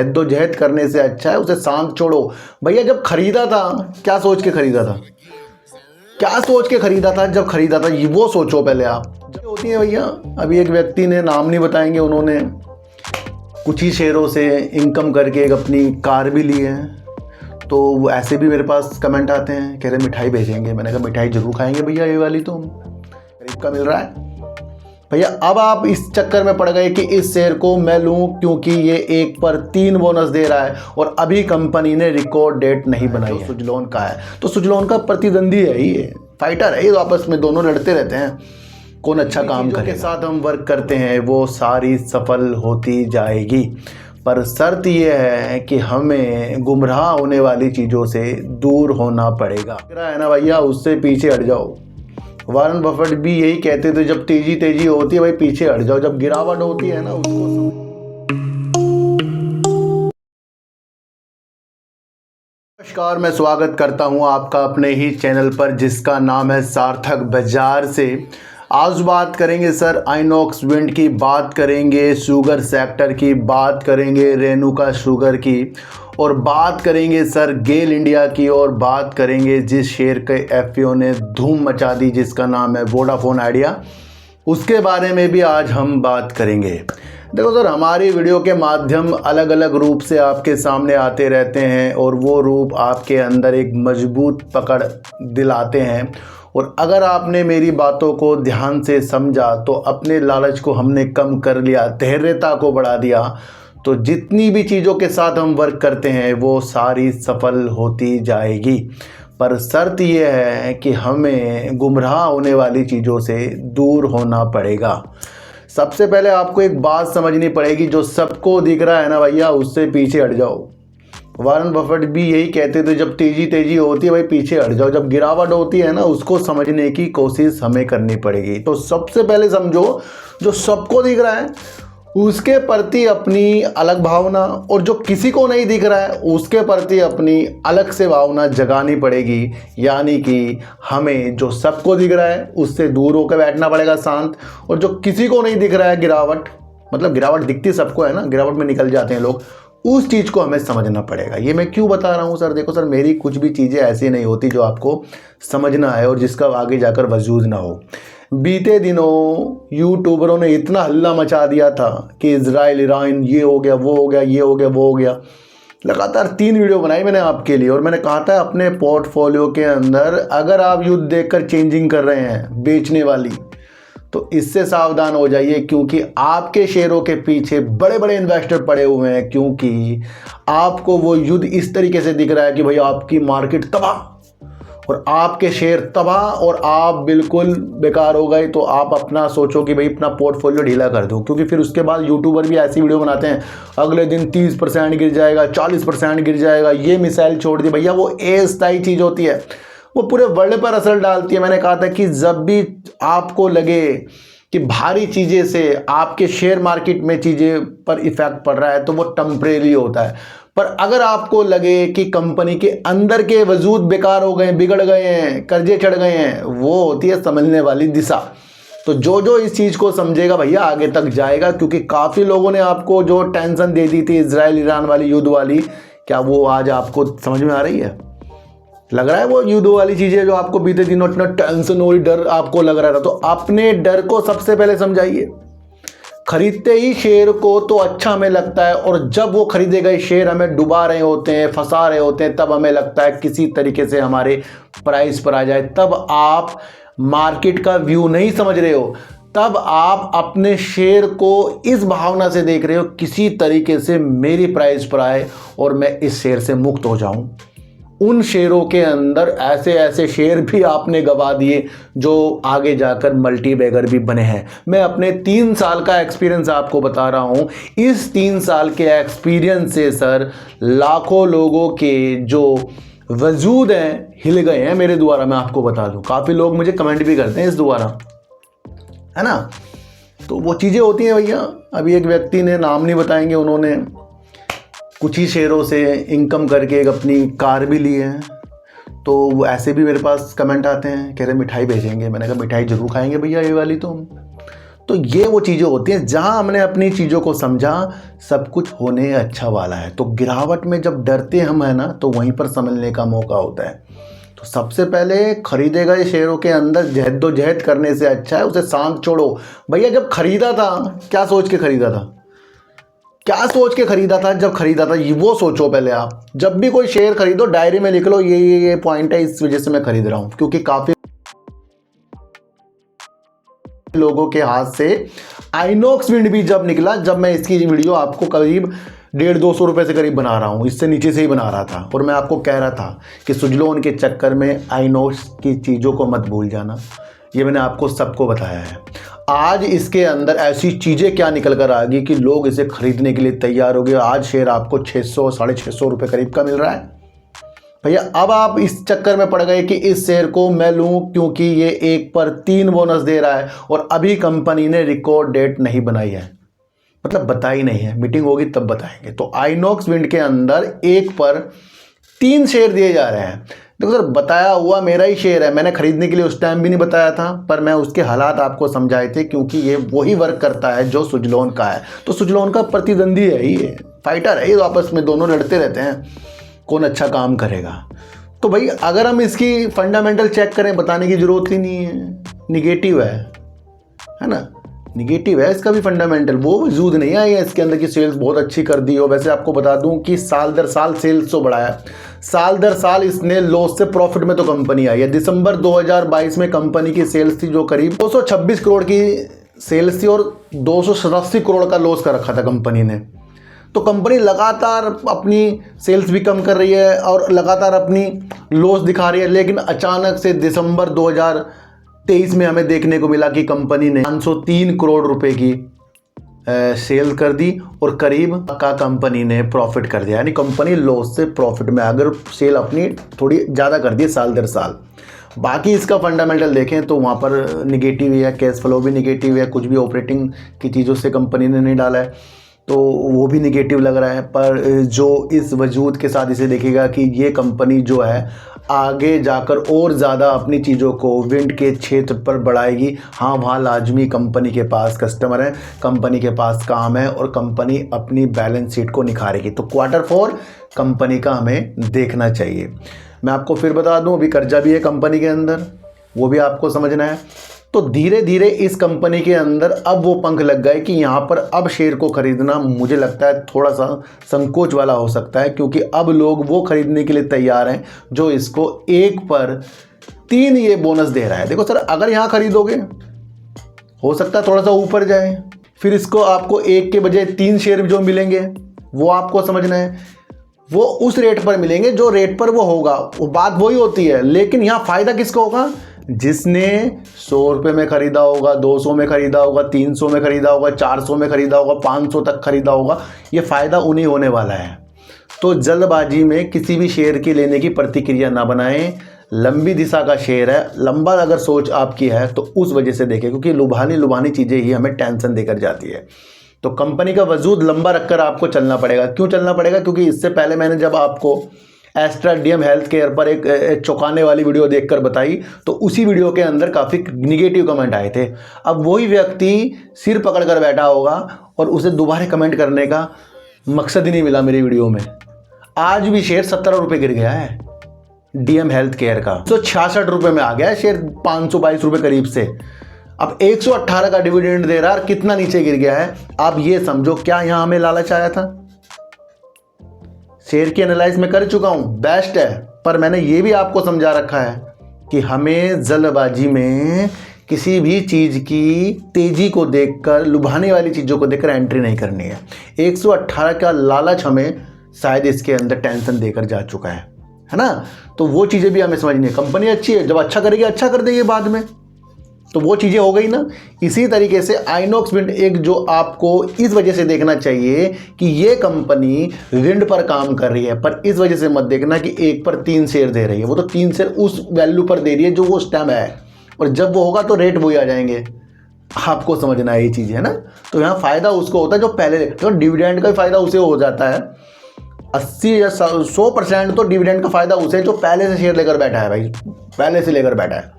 जद्दोजहद करने से अच्छा है उसे शांत छोड़ो। भैया जब खरीदा था क्या सोच के खरीदा था, क्या सोच के खरीदा था? जब खरीदा था ये वो सोचो पहले आप। जब होती है भैया, अभी एक व्यक्ति ने, नाम नहीं बताएंगे, उन्होंने कुछ ही शेयरों से इनकम करके एक अपनी कार भी ली है। तो वो ऐसे भी मेरे पास कमेंट आते हैं, कह रहे मिठाई भेजेंगे। मैंने कहा मिठाई जरूर खाएंगे भैया, ये वाली तो गरीब का मिल रहा है भैया। अब आप इस चक्कर में पड़ गए कि इस शेयर को मैं लूं क्योंकि ये 1 पर 3 बोनस दे रहा है और अभी कंपनी ने रिकॉर्ड डेट नहीं बनाई है। सुजलोन का है तो सुजलोन का प्रतिद्वंदी है, ये फाइटर है, ये आपस में दोनों लड़ते रहते हैं कौन अच्छा काम करे। के साथ हम वर्क करते हैं वो सारी सफल होती जाएगी, पर शर्त ये है कि हमें गुमराह होने वाली चीज़ों से दूर होना पड़ेगा। है ना भैया, उससे पीछे हट जाओ। वॉरेन बफेट भी यही कहते थे, जब तेजी होती है भाई पीछे हट जाओ, जब गिरावट होती है ना उसको। नमस्कार, मैं स्वागत करता हूं आपका अपने ही चैनल पर जिसका नाम है सार्थक बाजार से। आज बात करेंगे सर आइनॉक्स विंड की, बात करेंगे शुगर सेक्टर की, बात करेंगे रेणुका शुगर की, और बात करेंगे सर गेल इंडिया की, और बात करेंगे जिस शेयर के एफपीओ ने धूम मचा दी जिसका नाम है वोडाफोन आइडिया, उसके बारे में भी आज हम बात करेंगे। देखो सर, हमारी वीडियो के माध्यम अलग अलग रूप से आपके सामने आते रहते हैं और वो रूप आपके अंदर एक मजबूत पकड़ दिलाते हैं। और अगर आपने मेरी बातों को ध्यान से समझा तो अपने लालच को हमने कम कर लिया, धैर्यता को बढ़ा दिया, तो जितनी भी चीज़ों के साथ हम वर्क करते हैं वो सारी सफल होती जाएगी। पर शर्त यह है कि हमें गुमराह होने वाली चीज़ों से दूर होना पड़ेगा। सबसे पहले आपको एक बात समझनी पड़ेगी, जो सबको दिख रहा है ना भैया उससे पीछे हट जाओ। वॉरेन बफेट भी यही कहते थे, जब तेजी होती है भाई पीछे हट जाओ, जब गिरावट होती है ना उसको समझने की कोशिश हमें करनी पड़ेगी। तो सबसे पहले समझो, जो सबको दिख रहा है उसके प्रति अपनी अलग भावना, और जो किसी को नहीं दिख रहा है उसके प्रति अपनी अलग से भावना जगानी पड़ेगी। यानी कि हमें जो सबको दिख रहा है उससे दूर होकर बैठना पड़ेगा शांत, और जो किसी को नहीं दिख रहा है गिरावट, मतलब गिरावट दिखती सबको है ना, गिरावट में निकल जाते हैं लोग, उस चीज़ को हमें समझना पड़ेगा। ये मैं क्यों बता रहा हूँ सर? देखो सर, मेरी कुछ भी चीज़ें ऐसी नहीं होती जो आपको समझना है और जिसका आगे जाकर वजूद ना हो। बीते दिनों यूट्यूबरों ने इतना हल्ला मचा दिया था कि इजराइल ईरान ये हो गया, वो हो गया, ये हो गया, वो हो गया। लगातार 3 वीडियो बनाई मैंने आपके लिए, और मैंने कहा था अपने पोर्टफोलियो के अंदर अगर आप युद्ध देखकर चेंजिंग कर रहे हैं बेचने वाली, तो इससे सावधान हो जाइए, क्योंकि आपके शेयरों के पीछे बड़े बड़े इन्वेस्टर पड़े हुए हैं। क्योंकि आपको वो युद्ध इस तरीके से दिख रहा है कि भाई आपकी मार्केट तबाह और आपके शेयर तबाह और आप बिल्कुल बेकार हो गए, तो आप अपना सोचो कि भाई अपना पोर्टफोलियो ढीला कर दो। क्योंकि फिर उसके बाद यूट्यूबर भी ऐसी वीडियो बनाते हैं, अगले दिन 30% गिर जाएगा, 40% गिर जाएगा, ये मिसाइल छोड़ दी। भैया वो अस्थायी चीज़ होती है, वो पूरे वर्ल्ड पर असर डालती है। मैंने कहा था कि जब भी आपको लगे कि भारी चीज़ें से आपके शेयर मार्केट में चीज़ें पर इफेक्ट पड़ रहा है तो वो टेम्परेरी होता है, पर अगर आपको लगे कि कंपनी के अंदर के वजूद बेकार हो गए, बिगड़ गए हैं, कर्जे चढ़ गए हैं, वो होती है समझने वाली दिशा। तो जो इस चीज़ को समझेगा भैया आगे तक जाएगा। क्योंकि काफ़ी लोगों ने आपको जो टेंशन दे दी थी इजराइल ईरान वाली युद्ध वाली, क्या वो आज आपको समझ में आ रही है? लग रहा है वो युद्ध वाली चीज़ें जो आपको बीते दिनों इतना टेंशन और डर आपको लग रहा था, तो अपने डर को सबसे पहले समझाइए। खरीदते ही शेयर को तो अच्छा हमें लगता है, और जब वो खरीदे गए शेयर हमें डुबा रहे होते हैं, फंसा रहे होते हैं, तब हमें लगता है किसी तरीके से हमारे प्राइस पर आ जाए। तब आप मार्केट का व्यू नहीं समझ रहे हो, तब आप अपने शेयर को इस भावना से देख रहे हो किसी तरीके से मेरी प्राइस पर आए और मैं इस शेयर से मुक्त हो जाऊं। उन शेयरों के अंदर ऐसे शेयर भी आपने गवा दिए जो आगे जाकर मल्टी बैगर भी बने हैं। मैं अपने 3 साल का एक्सपीरियंस आपको बता रहा हूं। इस 3 साल के एक्सपीरियंस से सर लाखों लोगों के जो वजूद हैं हिल गए हैं मेरे द्वारा। मैं आपको बता दूं, काफ़ी लोग मुझे कमेंट भी करते हैं इस द्वारा, है ना। तो वो चीज़ें होती हैं भैया। अभी एक व्यक्ति ने, नाम नहीं बताएंगे, उन्होंने कुछ ही शेयरों से इनकम करके एक अपनी कार भी ली है। तो वो ऐसे भी मेरे पास कमेंट आते हैं, कह रहे मिठाई भेजेंगे। मैंने कहा मिठाई जरूर खाएंगे भैया, ये वाली तो तो ये वो चीज़ें होती हैं जहां हमने अपनी चीज़ों को समझा, सब कुछ होने अच्छा वाला है। तो गिरावट में जब डरते हम है ना, तो वहीं पर समझने का मौका होता है। तो सबसे पहले खरीदेगा ये शेयरों के अंदर जहदोजहद करने से अच्छा है उसे शांत छोड़ो। भैया जब खरीदा था क्या सोच के खरीदा था, क्या सोच के खरीदा था? जब खरीदा था वो सोचो पहले। आप जब भी कोई शेयर खरीदो डायरी में लिख लो ये पॉइंट है, इस वजह से मैं खरीद रहा हूँ। क्योंकि काफ़ी लोगों के हाथ से आइनॉक्स विंड भी जब निकला, जब मैं इसकी वीडियो आपको करीब 150-200 रुपये से करीब बना रहा हूँ, इससे नीचे से ही बना रहा था, और मैं आपको कह रहा था कि सुजलोन के चक्कर में आइनॉक्स की चीज़ों को मत भूल जाना। ये मैंने आपको सबको बताया है। आज इसके अंदर ऐसी चीज़ें क्या निकल कर आ गई कि लोग इसे खरीदने के लिए तैयार हो गए। आज शेयर आपको 600-650 रुपये करीब का मिल रहा है। भैया अब आप इस चक्कर में पड़ गए कि इस शेयर को मैं लूं क्योंकि ये 1 पर 3 बोनस दे रहा है, और अभी कंपनी ने रिकॉर्ड डेट नहीं बनाई है, मतलब बताई नहीं है, मीटिंग होगी तब बताएंगे। तो आइनॉक्स विंड के अंदर 1 पर 3 शेयर दिए जा रहे हैं। देखो सर, बताया हुआ मेरा ही शेयर है, मैंने खरीदने के लिए उस टाइम भी नहीं बताया था, पर मैं उसके हालात आपको समझाए थे, क्योंकि ये वही वर्क करता है जो सुजलोन का है। तो सुजलोन का प्रतिद्वंदी है, ये फाइटर है, ये आपस में दोनों लड़ते रहते हैं कौन अच्छा काम करेगा। तो भाई अगर हम इसकी फंडामेंटल चेक करें, बताने की ज़रूरत ही नहीं है, निगेटिव है ना, निगेटिव है इसका भी फंडामेंटल, वो वजूद नहीं आई है इसके अंदर की सेल्स बहुत अच्छी कर दी हो। वैसे आपको बता दूं कि साल दर साल सेल्स तो बढ़ाया, साल दर साल इसने लॉस से प्रॉफिट में तो कंपनी आई है। दिसंबर 2022 में कंपनी की सेल्स थी जो करीब 226 करोड़ की सेल्स थी, और 287 करोड़ का लॉस कर रखा था कंपनी ने। तो कंपनी लगातार अपनी सेल्स भी कम कर रही है और लगातार अपनी लॉस दिखा रही है, लेकिन अचानक से दिसंबर 2023 में हमें देखने को मिला कि कंपनी ने 503 करोड़ रुपए की सेल कर दी, और करीब का कंपनी ने प्रॉफिट कर दिया, यानी कंपनी लॉस से प्रॉफिट में अगर सेल अपनी थोड़ी ज़्यादा कर दी साल दर साल। बाकी इसका फंडामेंटल देखें तो वहाँ पर निगेटिव है, कैश फ्लो भी निगेटिव है, कुछ भी ऑपरेटिंग की चीज़ों से कंपनी ने नहीं डाला है, तो वो भी निगेटिव लग रहा है। पर जो इस वजूद के साथ इसे देखेगा कि ये कंपनी जो है आगे जाकर और ज़्यादा अपनी चीज़ों को विंड के क्षेत्र पर बढ़ाएगी। हाँ, वहाँ लाजमी कंपनी के पास कस्टमर हैं, कंपनी के पास काम है, और कंपनी अपनी बैलेंस शीट को निखारेगी। तो Q4 कंपनी का हमें देखना चाहिए। मैं आपको फिर बता दूं, अभी कर्जा भी है कंपनी के अंदर, वो भी आपको समझना है। तो धीरे धीरे इस कंपनी के अंदर अब वो पंख लग गए कि यहाँ पर अब शेयर को खरीदना मुझे लगता है थोड़ा सा संकोच वाला हो सकता है, क्योंकि अब लोग वो खरीदने के लिए तैयार हैं जो इसको 1 पर 3 ये बोनस दे रहा है। देखो सर, अगर यहाँ खरीदोगे हो सकता है थोड़ा सा ऊपर जाए, फिर इसको आपको 1 के बजाय 3 शेयर जो मिलेंगे वो आपको समझना है, वो उस रेट पर मिलेंगे जो रेट पर वो होगा, वो बात वही होती है। लेकिन यहाँ फ़ायदा किसको होगा? जिसने 100 रुपये में ख़रीदा होगा, 200 में ख़रीदा होगा, 300 में ख़रीदा होगा, 400 में ख़रीदा होगा, 500 तक ख़रीदा होगा, ये फ़ायदा उन्हीं होने वाला है। तो जल्दबाजी में किसी भी शेयर की लेने की प्रतिक्रिया ना बनाएं। लंबी दिशा का शेयर है, लंबा अगर सोच आपकी है तो उस वजह से देखें, क्योंकि लुभानी चीज़ें ही हमें टेंशन देकर जाती है। तो कंपनी का वजूद लंबा रखकर आपको चलना पड़ेगा। क्यों चलना पड़ेगा? क्योंकि इससे पहले मैंने जब आपको एस्ट्रा डीएम हेल्थ केयर पर एक चौंकाने वाली वीडियो देखकर बताई, तो उसी वीडियो के अंदर काफ़ी निगेटिव कमेंट आए थे। अब वही व्यक्ति सिर पकड़कर बैठा होगा और उसे दोबारा कमेंट करने का मकसद ही नहीं मिला मेरी वीडियो में। आज भी शेयर 17 रुपये गिर गया है डीएम हेल्थ केयर का, तो 66 रुपये में आ गया है शेयर 522 रुपये करीब से। अब 118 का डिविडेंड दे रहा है, कितना नीचे गिर गया है आप ये समझो। क्या यहां हमें लालच आया था? शेयर की एनालाइज में कर चुका हूं, बेस्ट है, पर मैंने ये भी आपको समझा रखा है कि हमें जल्दबाजी में किसी भी चीज़ की तेज़ी को देखकर, लुभाने वाली चीज़ों को देखकर एंट्री नहीं करनी है। 118 का लालच हमें शायद इसके अंदर टेंशन देकर जा चुका है ना। तो वो चीज़ें भी हमें समझनी है। कंपनी अच्छी है, जब अच्छा करेगी अच्छा कर देगी बाद में, तो वो चीज़ें हो गई ना। इसी तरीके से आइनॉक्स विंड एक जो आपको इस वजह से देखना चाहिए कि ये कंपनी विंड पर काम कर रही है, पर इस वजह से मत देखना कि 1 पर 3 शेयर दे रही है। वो तो 3 शेयर उस वैल्यू पर दे रही है जो वो उस टाइम है, और जब वो होगा तो रेट वही आ जाएंगे। आपको समझना है ये चीज़, है ना। तो यहाँ फ़ायदा उसको होता है जो पहले, तो डिविडेंड का फ़ायदा उसे हो जाता है। 80 या 100% तो डिविडेंड का फ़ायदा उसे जो पहले से शेयर लेकर बैठा है, भाई पहले से लेकर बैठा है।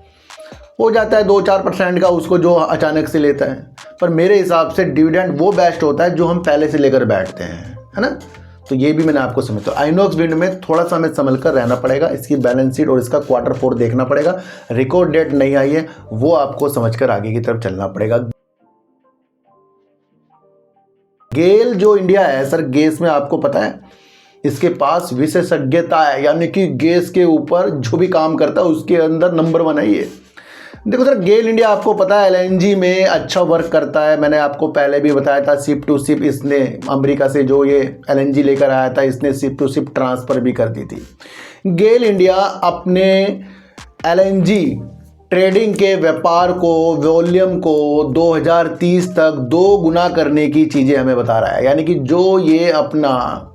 हो जाता है 2-4% का उसको जो अचानक से लेता है। पर मेरे हिसाब से डिविडेंड वो बेस्ट होता है जो हम पहले से लेकर बैठते हैं, है ना। तो ये भी मैंने आपको समझ, तो आइनॉक्स विंड में थोड़ा सा हमें संभल कर रहना पड़ेगा। इसकी बैलेंस शीट और इसका क्वार्टर 4 देखना पड़ेगा। रिकॉर्ड डेट नहीं आई है, वो आपको समझकर आगे की तरफ चलना पड़ेगा। गेल जो इंडिया है सर, गैस में आपको पता है इसके पास विशेषज्ञता है, यानी कि गैस के ऊपर जो भी काम करता है उसके अंदर नंबर 1 है ये। देखो सर, गेल इंडिया आपको पता है एलएनजी में अच्छा वर्क करता है। मैंने आपको पहले भी बताया था, शिप टू शिप इसने अमेरिका से जो ये एलएनजी लेकर आया था, इसने शिप टू शिप ट्रांसफ़र भी कर दी थी। गेल इंडिया अपने एलएनजी ट्रेडिंग के व्यापार को, वॉल्यूम को 2030 तक 2 गुना करने की चीज़ें हमें बता रहा है। यानी कि जो ये अपना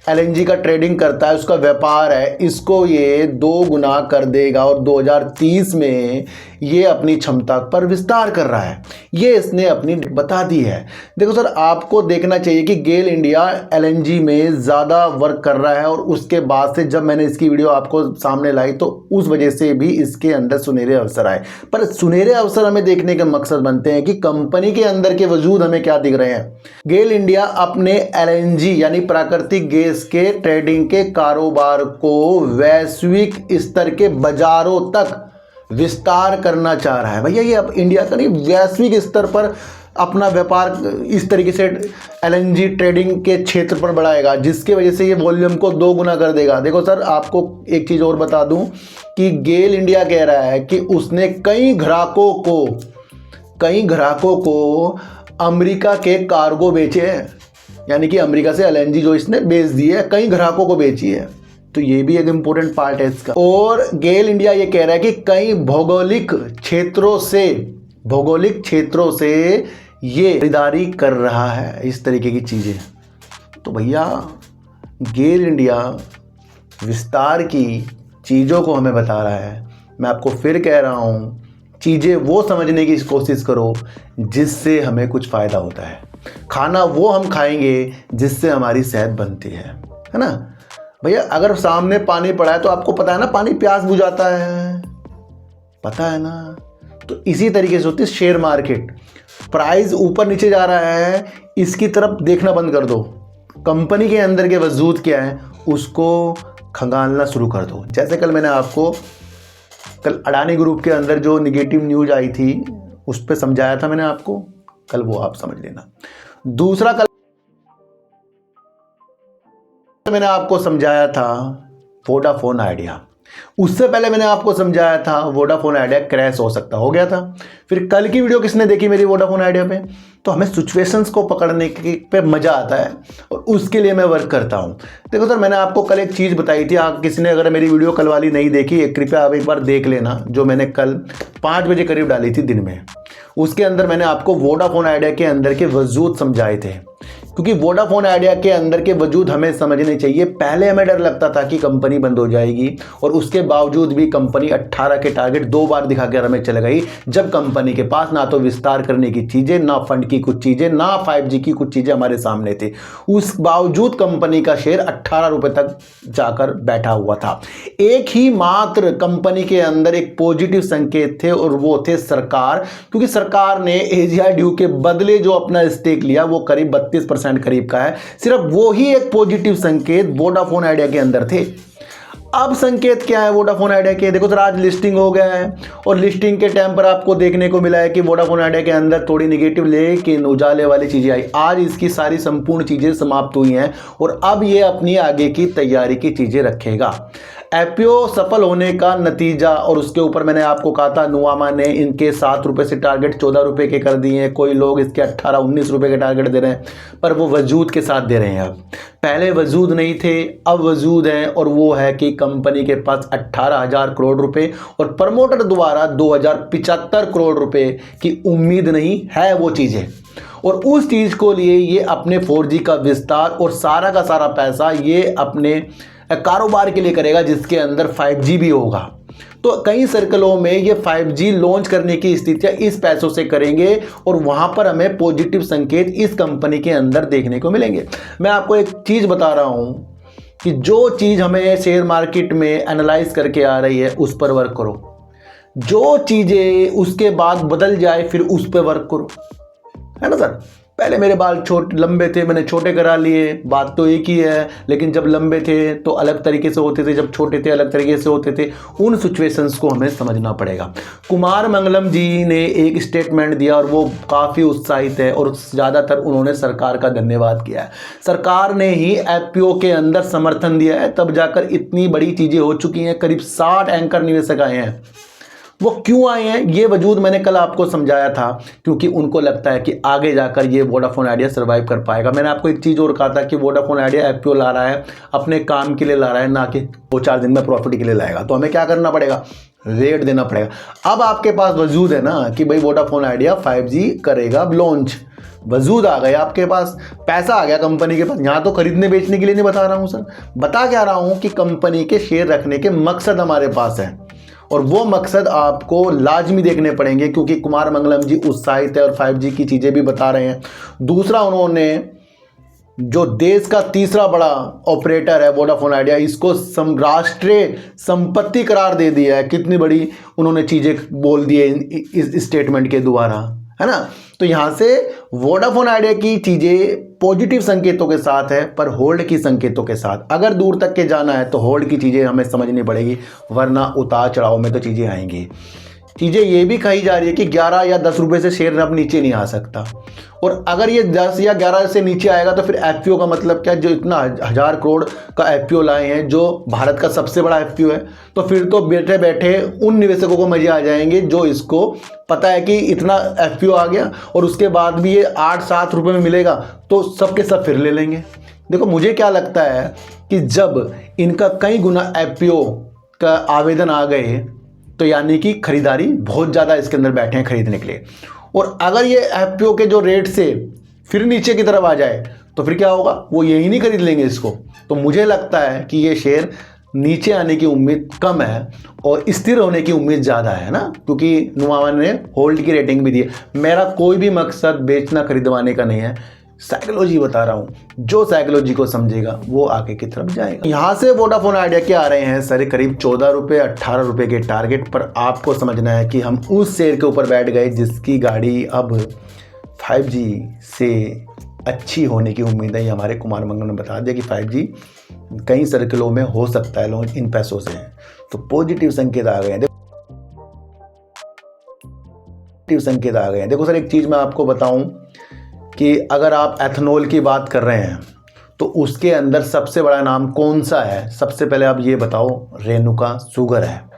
एलएनजी का ट्रेडिंग करता है, उसका व्यापार है, इसको ये 2 गुना कर देगा और 2030 में ये अपनी क्षमता पर विस्तार कर रहा है। ये इसने अपनी बता दी है। देखो सर, आपको देखना चाहिए कि गेल इंडिया एलएनजी में ज़्यादा वर्क कर रहा है और उसके बाद से जब मैंने इसकी वीडियो आपको सामने लाई तो उस वजह से भी इसके अंदर सुनहरे अवसर आए। पर सुनहरे अवसर हमें देखने का मकसद बनते हैं कि कंपनी के अंदर के वजूद हमें क्या दिख रहे हैं। गेल इंडिया अपने एलएनजी यानी प्राकृतिक गैस के ट्रेडिंग के कारोबार को वैश्विक स्तर के बाजारों तक विस्तार करना चाह रहा है। भैया ये अब इंडिया का नहीं, वैश्विक स्तर पर अपना व्यापार इस तरीके से एलएनजी ट्रेडिंग के क्षेत्र पर बढ़ाएगा, जिसके वजह से ये वॉल्यूम को 2 गुना कर देगा। देखो सर, आपको एक चीज़ और बता दूं कि गेल इंडिया कह रहा है कि उसने कई ग्राहकों को अमेरिका के कार्गो बेचे हैं, यानी कि अमेरिका से एलएनजी जो इसने बेच दी है, कई ग्राहकों को बेची है। तो ये भी एक इम्पोर्टेंट पार्ट है इसका। और गेल इंडिया ये कह रहा है कि कई भौगोलिक क्षेत्रों से ये खरीदारी कर रहा है, इस तरीके की चीज़ें। तो भैया गेल इंडिया विस्तार की चीज़ों को हमें बता रहा है। मैं आपको फिर कह रहा हूँ, चीज़ें वो समझने की कोशिश करो जिससे हमें कुछ फ़ायदा होता है। खाना वो हम खाएंगे जिससे हमारी सेहत बनती है ना भैया। अगर सामने पानी पड़ा है तो आपको पता है ना, पानी प्यास बुझाता है, पता है ना। तो इसी तरीके से होती है शेयर मार्केट। प्राइस ऊपर नीचे जा रहा है, इसकी तरफ देखना बंद कर दो। कंपनी के अंदर के वजूद क्या है उसको खंगालना शुरू कर दो। जैसे कल मैंने आपको अडानी ग्रुप के अंदर जो निगेटिव न्यूज आई थी उस पर समझाया था मैंने आपको, कल वो आप समझ लेना। दूसरा, कल मैंने आपको समझाया था वोडाफोन आइडिया। उससे पहले मैंने आपको समझाया था वोडाफोन आइडिया क्रैश हो सकता, हो गया था। फिर कल की वीडियो किसने देखी मेरी वोडाफोन आइडिया पे? तो हमें सिचुएशंस को पकड़ने पे मज़ा आता है और उसके लिए मैं वर्क करता हूँ। देखो सर, मैंने आपको कल एक चीज़ बताई थी, आप किसी ने अगर मेरी वीडियो कल वाली नहीं देखी, कृपया आप एक बार देख लेना, जो मैंने कल 5 बजे करीब डाली थी दिन में। उसके अंदर मैंने आपको वोडाफोन आइडिया के अंदर के वजूद समझाए थे, क्योंकि वोडाफोन आइडिया के अंदर के वजूद हमें समझने चाहिए। पहले हमें डर लगता था कि कंपनी बंद हो जाएगी और उसके बावजूद भी कंपनी 18 के टारगेट 2 बार दिखाकर हमें चल गई, जब कंपनी के पास ना तो विस्तार करने की चीज़ें, ना फंड की कुछ चीज़ें, ना 5G की कुछ चीज़ें हमारे सामने थी। उस बावजूद कंपनी का शेयर 18 रुपये तक जाकर बैठा हुआ था। एक ही मात्र कंपनी के अंदर एक पॉजिटिव संकेत थे और वो थे सरकार, क्योंकि सरकार ने एजिया ड्यू के बदले जो अपना स्टेक लिया वो करीब 32% करीब का है। सिर्फ वो ही एक पॉजिटिव संकेत वोडाफोन आइडिया के अंदर थे। अब संकेत क्या है वोडाफोन आइडिया के? देखो सर, आज लिस्टिंग हो गया है और लिस्टिंग के टाइम पर आपको देखने को मिला है कि वोडाफोन आइडिया के अंदर थोड़ी निगेटिव लेकिन उजाले वाली चीज़ें आई। आज इसकी सारी संपूर्ण चीज़ें समाप्त हुई हैं और अब ये अपनी आगे की तैयारी की चीज़ें रखेगा। IPO सफल होने का नतीजा, और उसके ऊपर मैंने आपको कहा था नुवामा ने इनके 7 रुपये से टारगेट 14 रुपये के कर दिए हैं, कोई लोग इसके 18-19 रुपये के टारगेट दे रहे हैं, पर वो वजूद के साथ दे रहे हैं। अब पहले वजूद नहीं थे, अब वजूद हैं, और वो है कि कंपनी के पास 18,000 करोड़ रुपए और प्रमोटर द्वारा 2075 करोड़ रुपए की उम्मीद नहीं है वो चीज़ें। और उस चीज़ को लिए ये अपने 4G का विस्तार और सारा का सारा पैसा ये अपने कारोबार के लिए करेगा, जिसके अंदर 5G भी होगा। तो कई सर्कलों में ये 5G लॉन्च करने की स्थितियां इस पैसों से करेंगे और वहां पर हमें पॉजिटिव संकेत इस कंपनी के अंदर देखने को मिलेंगे। मैं आपको एक चीज़ बता रहा हूं कि जो चीज़ हमें शेयर मार्केट में एनालाइज करके आ रही है उस पर वर्क करो, जो चीज़ें उसके बाद बदल जाए फिर उस पर वर्क करो। है ना सर। पहले मेरे बाल छोटे लंबे थे, मैंने छोटे करा लिए, बात तो एक ही है। लेकिन जब लंबे थे तो अलग तरीके से होते थे, जब छोटे थे अलग तरीके से होते थे। उन सिचुएशंस को हमें समझना पड़ेगा। कुमार मंगलम जी ने एक स्टेटमेंट दिया और वो काफ़ी उत्साहित है और ज़्यादातर उन्होंने सरकार का धन्यवाद किया है। सरकार ने ही एफपीओ के अंदर समर्थन दिया है, तब जाकर इतनी बड़ी चीज़ें हो चुकी हैं। करीब 60 एंकर निवेशक आए हैं। वो क्यों आए हैं ये वजूद मैंने कल आपको समझाया था, क्योंकि उनको लगता है कि आगे जाकर ये वोडाफोन आइडिया सर्वाइव कर पाएगा। मैंने आपको एक चीज़ और कहा था कि वोडाफोन आइडिया एफपीओ ला रहा है अपने काम के लिए ला रहा है, ना कि 2-4 दिन में प्रॉफिट के लिए लाएगा। तो हमें क्या करना पड़ेगा, वेट देना पड़ेगा। अब आपके पास वजूद है ना कि भाई वोडाफोन आइडिया 5G करेगा लॉन्च, वजूद आ गया आपके पास, पैसा आ गया कंपनी के पास। यहाँ तो खरीदने बेचने के लिए नहीं बता रहा हूँ सर, बता क्या रहा हूँ कि कंपनी के शेयर रखने के मकसद हमारे पास है और वो मकसद आपको लाजमी देखने पड़ेंगे, क्योंकि कुमार मंगलम जी उत्साहित है और 5G की चीज़ें भी बता रहे हैं। दूसरा, उन्होंने जो देश का तीसरा बड़ा ऑपरेटर है वोडाफोन आइडिया, इसको राष्ट्रीय संपत्ति करार दे दिया है। कितनी बड़ी उन्होंने चीज़ें बोल दी है इस स्टेटमेंट के द्वारा, है ना। तो यहाँ से वोडाफोन आइडिया की चीज़ें पॉजिटिव संकेतों के साथ है, पर होल्ड की संकेतों के साथ। अगर दूर तक के जाना है तो होल्ड की चीज़ें हमें समझनी पड़ेगी, वरना उतार चढ़ाव में तो चीज़ें आएंगी। चीज़ें ये भी कही जा रही है कि 11 या 10 रुपये से शेयर अब नीचे नहीं आ सकता, और अगर ये 10 या 11 से नीचे आएगा तो फिर एफपीओ का मतलब क्या, जो इतना 1000 करोड़ का एफपीओ लाए हैं, जो भारत का सबसे बड़ा एफपीओ है, तो फिर तो बैठे बैठे उन निवेशकों को मजे आ जाएंगे जो इसको पता है कि इतना एफपीओ आ गया और उसके बाद भी ये 8-7 रुपये में मिलेगा, तो सबके सब फिर ले लेंगे। देखो, मुझे क्या लगता है कि जब इनका कई गुना एफपीओ का आवेदन आ गए तो यानी कि खरीदारी बहुत ज़्यादा इसके अंदर बैठे हैं खरीदने के लिए, और अगर ये एफपीओ के जो रेट से फिर नीचे की तरफ आ जाए तो फिर क्या होगा, वो यही नहीं खरीद लेंगे इसको। तो मुझे लगता है कि ये शेयर नीचे आने की उम्मीद कम है और स्थिर होने की उम्मीद ज़्यादा है ना, क्योंकि नुमावा ने होल्ड की रेटिंग भी दी है। मेरा कोई भी मकसद बेचना खरीदवाने का नहीं है, साइकोलॉजी बता रहा हूँ। जो साइकोलॉजी को समझेगा वो आगे की तरफ जाएगा। यहाँ से वोडाफोन आइडिया के आ रहे हैं सर करीब 14 रुपये 18 रुपये के टारगेट पर। आपको समझना है कि हम उस शेयर के ऊपर बैठ गए जिसकी गाड़ी अब 5G से अच्छी होने की उम्मीद है। हमारे कुमार मंगलम ने बता दिया कि 5G कई सर्किलों में हो सकता है लॉन्च इन पैसों से, तो पॉजिटिव संकेत आ गए हैं। देखो सर, एक चीज़ मैं आपको बताऊं कि अगर आप एथनॉल की बात कर रहे हैं तो उसके अंदर सबसे बड़ा नाम कौन सा है, सबसे पहले आप ये बताओ, रेणुका शुगर है।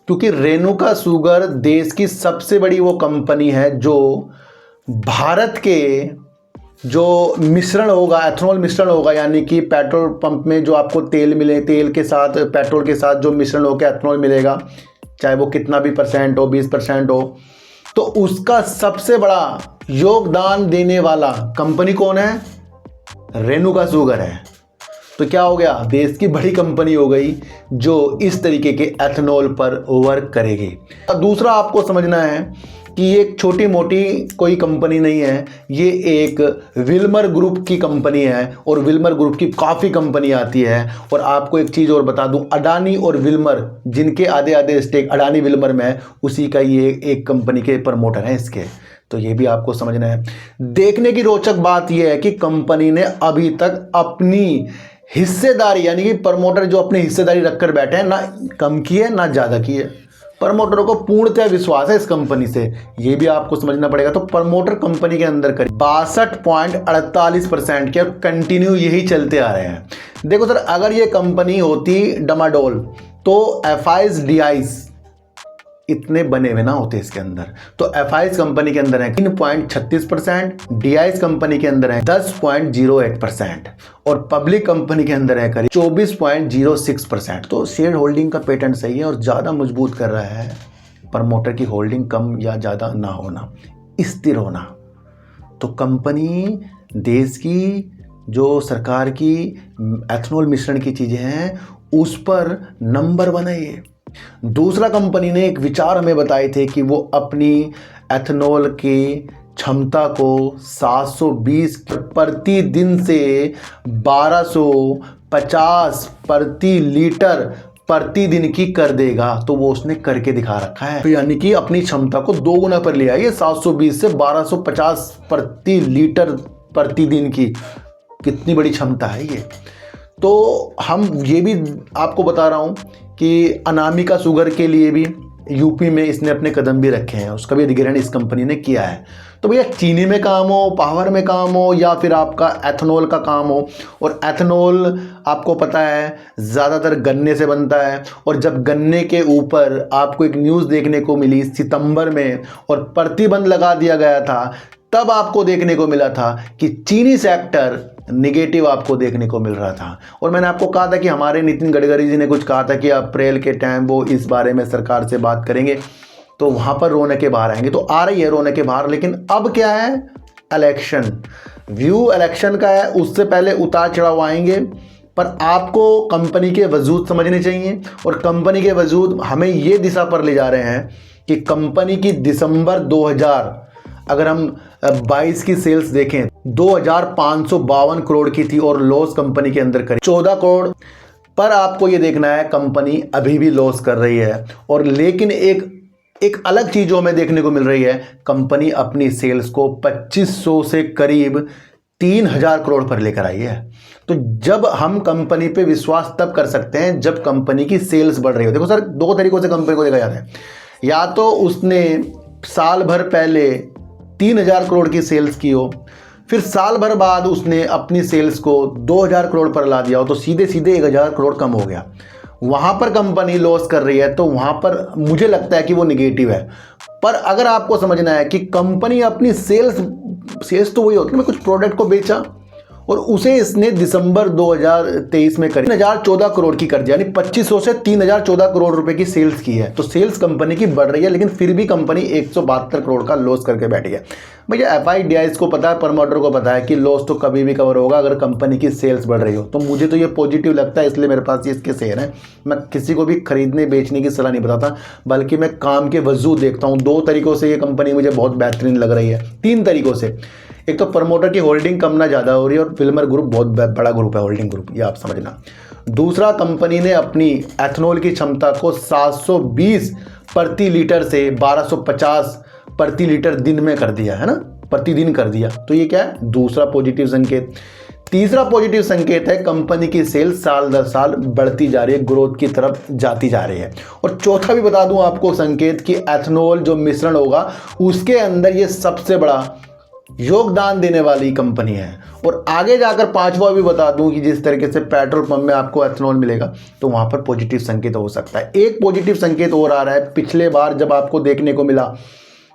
क्योंकि रेणुका शुगर देश की सबसे बड़ी वो कंपनी है जो भारत के जो मिश्रण होगा, एथनॉल मिश्रण होगा, यानी कि पेट्रोल पंप में जो आपको तेल मिले, तेल के साथ पेट्रोल के साथ जो मिश्रण होकर एथनॉल मिलेगा, चाहे वो कितना भी % हो, 20% हो, तो उसका सबसे बड़ा योगदान देने वाला कंपनी कौन है, रेणुका शुगर है। तो क्या हो गया, देश की बड़ी कंपनी हो गई जो इस तरीके के एथनॉल पर वर्क करेगी। दूसरा आपको समझना है कि ये एक छोटी मोटी कोई कंपनी नहीं है, ये एक विल्मर ग्रुप की कंपनी है और विल्मर ग्रुप की काफ़ी कंपनी आती है। और आपको एक चीज़ और बता दूं, अडानी और विल्मर जिनके आधे आधे स्टेक अडानी विल्मर में है, उसी का ये एक कंपनी के प्रमोटर हैं इसके। तो ये भी आपको समझना है। देखने की रोचक बात यह है कि कंपनी ने अभी तक अपनी हिस्सेदारी, यानी कि प्रमोटर जो अपनी हिस्सेदारी रखकर बैठे हैं, ना कम की है ना ज़्यादा की है। प्रमोटरों को पूर्णतः विश्वास है इस कंपनी से, ये भी आपको समझना पड़ेगा। तो प्रमोटर कंपनी के अंदर करीब 62.48% के कंटिन्यू यही चलते आ रहे हैं। देखो सर, अगर ये कंपनी होती डमाडोल तो FIs DIs इतने बने हुए ना होते इसके अंदर। तो FIs कंपनी के अंदर है 3.36%, DIs कंपनी के अंदर है 10.08% और पब्लिक कंपनी के अंदर है करीब 24.06%। तो शेयर होल्डिंग का पैटर्न सही है और ज़्यादा मजबूत कर रहा है प्रमोटर की होल्डिंग कम या ज़्यादा ना होना, स्थिर होना। तो कंपनी देश की जो सरकार की एथनॉल मिश्रण की चीज़ें हैं उस पर नंबर 1 है ये। दूसरा, कंपनी ने एक विचार हमें बताए थे कि वो अपनी एथनॉल की क्षमता को 720 प्रति दिन से 1250 प्रति लीटर प्रतिदिन की कर देगा, तो वो उसने करके दिखा रखा है। तो यानी कि अपनी क्षमता को 2 गुना पर ले आइए, 720 से 1250 प्रति लीटर प्रतिदिन की। कितनी बड़ी क्षमता है ये। तो हम ये भी आपको बता रहा हूँ कि अनामिका शुगर के लिए भी यूपी में इसने अपने कदम भी रखे हैं, उसका भी अधिग्रहण इस कंपनी ने किया है। तो भैया चीनी में काम हो, पावर में काम हो, या फिर आपका एथनॉल का काम हो, और एथनॉल आपको पता है ज़्यादातर गन्ने से बनता है, और जब गन्ने के ऊपर आपको एक न्यूज़ देखने को मिली सितंबर में और प्रतिबंध लगा दिया गया था, तब आपको देखने को मिला था कि चीनी सेक्टर निगेटिव आपको देखने को मिल रहा था। और मैंने आपको कहा था कि हमारे नितिन गडकरी जी ने कुछ कहा था कि अप्रैल के टाइम वो इस बारे में सरकार से बात करेंगे, तो वहाँ पर रौनकें बाहर आएंगे। तो आ रही है रौनकें बाहर, लेकिन अब क्या है, इलेक्शन व्यू इलेक्शन का है, उससे पहले उतार चढ़ाव आएंगे। पर आपको कंपनी के वजूद समझने चाहिए, और कंपनी के वजूद हमें ये दिशा पर ले जा रहे हैं कि कंपनी की दिसंबर 2000 अगर हम 22 की सेल्स देखें 2552 करोड़ की थी, और लॉस कंपनी के अंदर करी 14 करोड़। पर आपको ये देखना है कंपनी अभी भी लॉस कर रही है, और लेकिन एक अलग चीज़ जो हमें देखने को मिल रही है, कंपनी अपनी सेल्स को 2500 से करीब 3000 करोड़ पर लेकर आई है। तो जब हम कंपनी पे विश्वास तब कर सकते हैं जब कंपनी की सेल्स बढ़ रही हो। देखो सर, 2 तरीकों से कंपनी को देखा जाता है, या तो उसने साल भर पहले 3000 करोड़ की सेल्स की हो, फिर साल भर बाद उसने अपनी सेल्स को 2000 करोड़ पर ला दिया हो, तो सीधे सीधे 1000 करोड़ कम हो गया। वहाँ पर कंपनी लॉस कर रही है, तो वहाँ पर मुझे लगता है कि वो निगेटिव है। पर अगर आपको समझना है कि कंपनी अपनी सेल्स तो वही होती है, मैं कुछ प्रोडक्ट को बेचा और उसे इसने दिसंबर 2023 में करी 3014 करोड़ की कर दिया, यानी 2500 से 3014 करोड़ रुपए की सेल्स की है। तो सेल्स कंपनी की बढ़ रही है, लेकिन फिर भी कंपनी 172 करोड़ का लॉस करके बैठी है। भैया FIDIs को पता है, प्रमोटर को पता है कि लॉस तो कभी भी कवर होगा अगर कंपनी की सेल्स बढ़ रही हो। तो मुझे तो ये पॉजिटिव लगता है, इसलिए मेरे पास ये इसके शेयर हैं। मैं किसी को भी खरीदने बेचने की सलाह नहीं बताता, बल्कि मैं काम के वजूद देखता हूँ। 2 तरीकों से ये कंपनी मुझे बहुत बेहतरीन लग रही है, 3 तरीकों से। एक तो प्रमोटर की होल्डिंग कम ना ज़्यादा हो रही है, और फिल्मर ग्रुप बहुत बड़ा ग्रुप है, होल्डिंग ग्रुप, ये आप समझना। दूसरा, कंपनी ने अपनी एथनॉल की क्षमता को 720 प्रति लीटर से 1250 प्रति लीटर दिन में कर दिया है ना, प्रतिदिन कर दिया। तो ये क्या है, दूसरा पॉजिटिव संकेत। तीसरा पॉजिटिव संकेत है कंपनी की सेल्स साल दर साल बढ़ती जा रही है, ग्रोथ की तरफ जाती जा रही है। और चौथा भी बता दूं आपको संकेत कि एथनॉल जो मिश्रण होगा उसके अंदर ये सबसे बड़ा योगदान देने वाली कंपनी है। और आगे जाकर 5वां भी बता दूं कि जिस तरीके से पेट्रोल पंप में आपको एथनॉल मिलेगा, तो वहां पर पॉजिटिव संकेत हो सकता है। एक पॉजिटिव संकेत और आ रहा है, पिछले बार जब आपको देखने को मिला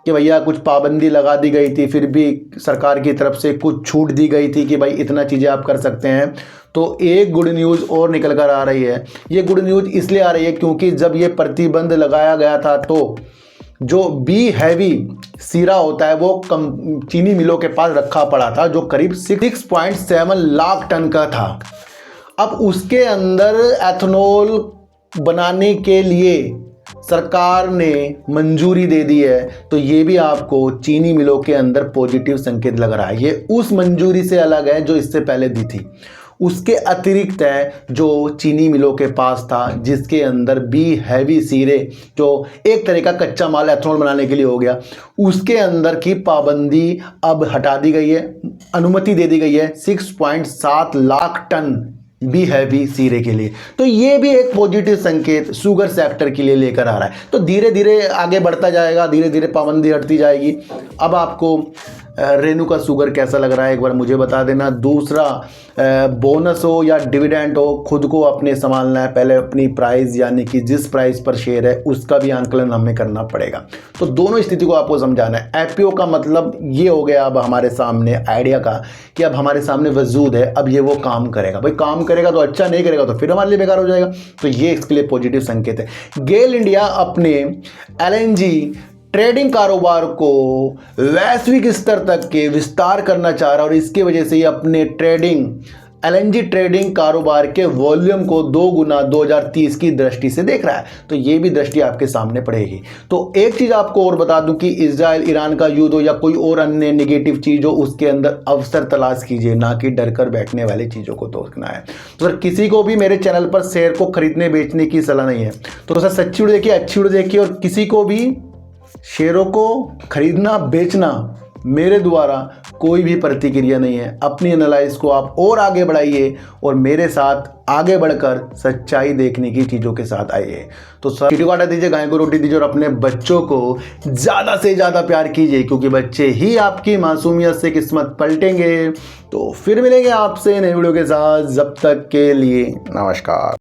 कि भैया कुछ पाबंदी लगा दी गई थी, फिर भी सरकार की तरफ से कुछ छूट दी गई थी कि भाई इतना चीज़ें आप कर सकते हैं, तो एक गुड न्यूज़ और निकल कर आ रही है। ये गुड न्यूज़ इसलिए आ रही है क्योंकि जब ये प्रतिबंध लगाया गया था, तो जो बी हैवी सीरा होता है वो चीनी मिलों के पास रखा पड़ा था, जो करीब 6.7 लाख टन का था। अब उसके अंदर एथनॉल बनाने के लिए सरकार ने मंजूरी दे दी है, तो ये भी आपको चीनी मिलों के अंदर पॉजिटिव संकेत लग रहा है। ये उस मंजूरी से अलग है जो इससे पहले दी थी, उसके अतिरिक्त है जो चीनी मिलों के पास था, जिसके अंदर बी हैवी सीरे, जो एक तरह का कच्चा माल एथनॉल बनाने के लिए हो गया, उसके अंदर की पाबंदी अब हटा दी गई है, अनुमति दे दी गई है 6.7 लाख टन बी हैवी सीरे के लिए। तो ये भी एक पॉजिटिव संकेत शुगर सेक्टर के लिए लेकर आ रहा है। तो धीरे धीरे आगे बढ़ता जाएगा, धीरे धीरे पाबंदी हटती जाएगी। अब आपको रेणुका शुगर कैसा लग रहा है एक बार मुझे बता देना। दूसरा, बोनस हो या डिविडेंड हो, खुद को अपने संभालना है। पहले अपनी प्राइस, यानी कि जिस प्राइस पर शेयर है उसका भी आंकलन हमें करना पड़ेगा। तो दोनों स्थिति को आपको समझाना है। IPO का मतलब ये हो गया अब हमारे सामने आइडिया का, कि अब हमारे सामने वजूद है, अब ये वो काम करेगा। भाई काम करेगा तो अच्छा, नहीं करेगा तो फिर हमारे लिए बेकार हो जाएगा। तो ये इसके लिए पॉजिटिव संकेत है। गेल इंडिया अपने LNG ट्रेडिंग कारोबार को वैश्विक स्तर तक के विस्तार करना चाह रहा है, और इसके वजह से ये अपने ट्रेडिंग एलएनजी ट्रेडिंग कारोबार के वॉल्यूम को 2 गुना 2030 की दृष्टि से देख रहा है। तो ये भी दृष्टि आपके सामने पड़ेगी। तो एक चीज़ आपको और बता दूं कि इजराइल ईरान का युद्ध हो या कोई और अन्य नेगेटिव चीज़ हो, उसके अंदर अवसर तलाश कीजिए, ना कि डर कर बैठने वाली चीज़ों को देखना है। तो सर किसी को भी मेरे चैनल पर शेयर को खरीदने बेचने की सलाह नहीं है। तो सर सच्ची वीडियो देखिए, अच्छी वीडियो देखिए, और किसी को भी शेयरों को खरीदना बेचना मेरे द्वारा कोई भी प्रतिक्रिया नहीं है। अपनी एनालाइज को आप और आगे बढ़ाइए और मेरे साथ आगे बढ़कर सच्चाई देखने की चीज़ों के साथ आइए। तो सर वीडियो को हटा दीजिए, गाय को रोटी दीजिए और अपने बच्चों को ज़्यादा से ज़्यादा प्यार कीजिए, क्योंकि बच्चे ही आपकी मासूमियत से किस्मत पलटेंगे। तो फिर मिलेंगे आपसे नई वीडियो के साथ, जब तक के लिए नमस्कार।